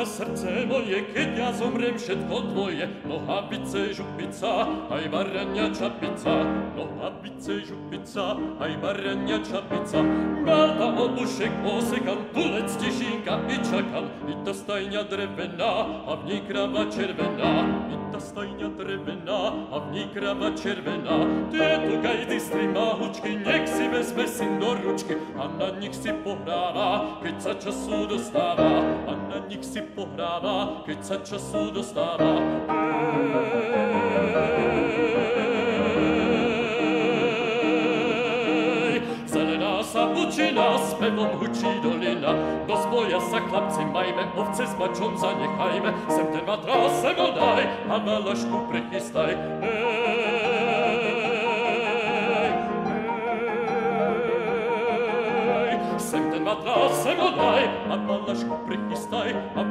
Srdce moje, keď ja zomrem, všetko tvoje. Nohavice, župica, aj barania čapica. Nohavice, župica, aj barania čapica. Malta, obušek, osekam, tulec, tišinka i čakam. I ta stajňa drevená, a v ní krava červená. I ta stajňa drevená, a v ní krava červená. Tieto gajdy z tri mahučky, nech si vezme syn do ručky. A na nich si pohráva, keď sa času dostáva. A na nich si pohráva, keď sa času dostáva. spevom hučí dolina. Do zboja sa chlapci majme, ovce s mačom zanechajme. Sem ten matrás sem ho daj a valašku prichystaj. Sem ten matrás sem ho daj a valašku prichystaj. A